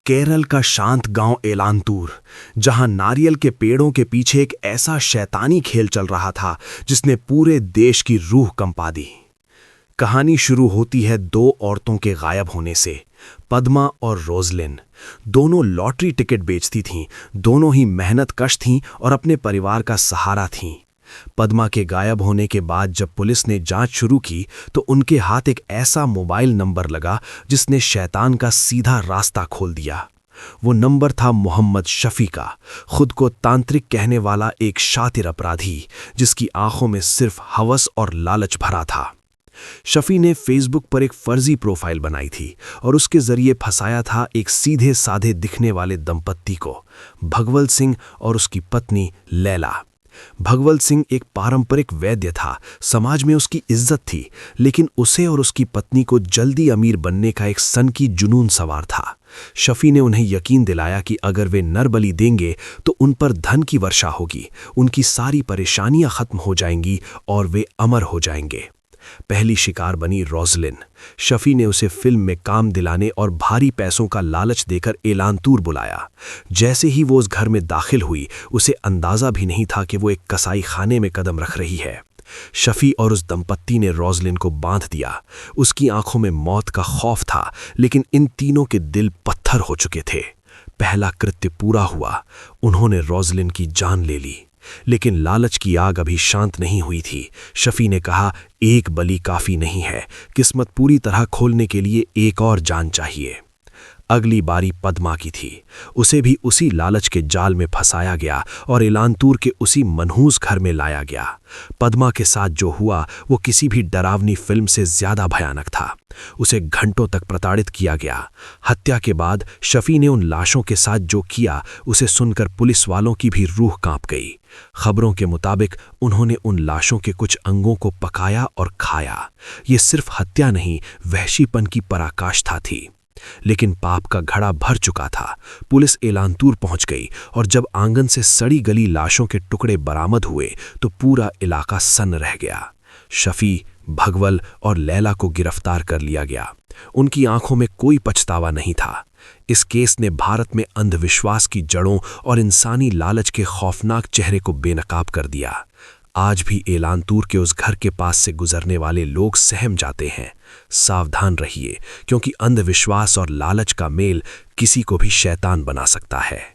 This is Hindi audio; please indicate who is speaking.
Speaker 1: केरल का शांत गांव एलांतूर, जहां नारियल के पेड़ों के पीछे एक ऐसा शैतानी खेल चल रहा था जिसने पूरे देश की रूह कंपा दी। कहानी शुरू होती है दो औरतों के गायब होने से। पद्मा और रोजलिन दोनों लॉटरी टिकट बेचती थीं, दोनों ही मेहनतकश थीं और अपने परिवार का सहारा थीं। पद्मा के गायब होने के बाद जब पुलिस ने जांच शुरू की तो उनके हाथ एक ऐसा मोबाइल नंबर लगा जिसने शैतान का सीधा रास्ता खोल दिया। वो नंबर था मोहम्मद शफी का, खुद को तांत्रिक कहने वाला एक शातिर अपराधी जिसकी आंखों में सिर्फ हवस और लालच भरा था। शफी ने फेसबुक पर एक फर्जी प्रोफाइल बनाई थी और उसके जरिए फंसाया था एक सीधे साधे दिखने वाले दंपत्ति को, भगवल सिंह और उसकी पत्नी लैला। भगवल सिंह एक पारंपरिक वैद्य था, समाज में उसकी इज्जत थी, लेकिन उसे और उसकी पत्नी को जल्दी अमीर बनने का एक सनकी जुनून सवार था। शफी ने उन्हें यकीन दिलाया कि अगर वे नर बलि देंगे तो उन पर धन की वर्षा होगी, उनकी सारी परेशानियां खत्म हो जाएंगी और वे अमर हो जाएंगे। पहली शिकार बनी रोजलिन। शफी ने उसे फिल्म में काम दिलाने और भारी पैसों का लालच देकर एलांतूर बुलाया। जैसे ही वो उस घर में दाखिल हुई, उसे अंदाजा भी नहीं था कि वो एक कसाई खाने में कदम रख रही है। शफी और उस दंपत्ति ने रोजलिन को बांध दिया। उसकी आंखों में मौत का खौफ था, लेकिन इन तीनों के दिल पत्थर हो चुके थे। पहला कृत्य पूरा हुआ, उन्होंने रोजलिन की जान ले ली। लेकिन लालच की आग अभी शांत नहीं हुई थी। शफी ने कहा, एक बलि काफी नहीं है, किस्मत पूरी तरह खोलने के लिए एक और जान चाहिए। अगली बारी पद्मा की थी। उसे भी उसी लालच के जाल में फंसाया गया और एलांतूर के उसी मनहूस घर में लाया गया। पद्मा के साथ जो हुआ वो किसी भी डरावनी फिल्म से ज्यादा भयानक था। उसे घंटों तक प्रताड़ित किया गया। हत्या के बाद शफी ने उन लाशों के साथ जो किया उसे सुनकर पुलिस वालों की भी रूह कांप गई। खबरों के मुताबिक उन्होंने उन लाशों के कुछ अंगों को पकाया और खाया। ये सिर्फ हत्या नहीं, वहशीपन की पराकाष्ठा थी। लेकिन पाप का घड़ा भर चुका था। पुलिस एलांतूर पहुंच गई और जब आंगन से सड़ी गली लाशों के टुकड़े बरामद हुए तो पूरा इलाका सन्न रह गया। शफी, भगवल और लैला को गिरफ्तार कर लिया गया। उनकी आंखों में कोई पछतावा नहीं था। इस केस ने भारत में अंधविश्वास की जड़ों और इंसानी लालच के खौफनाक चेहरे को बेनकाब कर दिया। आज भी एलांतूर के उस घर के पास से गुजरने वाले लोग सहम जाते हैं। सावधान रहिए, क्योंकि अंधविश्वास और लालच का मेल किसी को भी शैतान बना सकता है।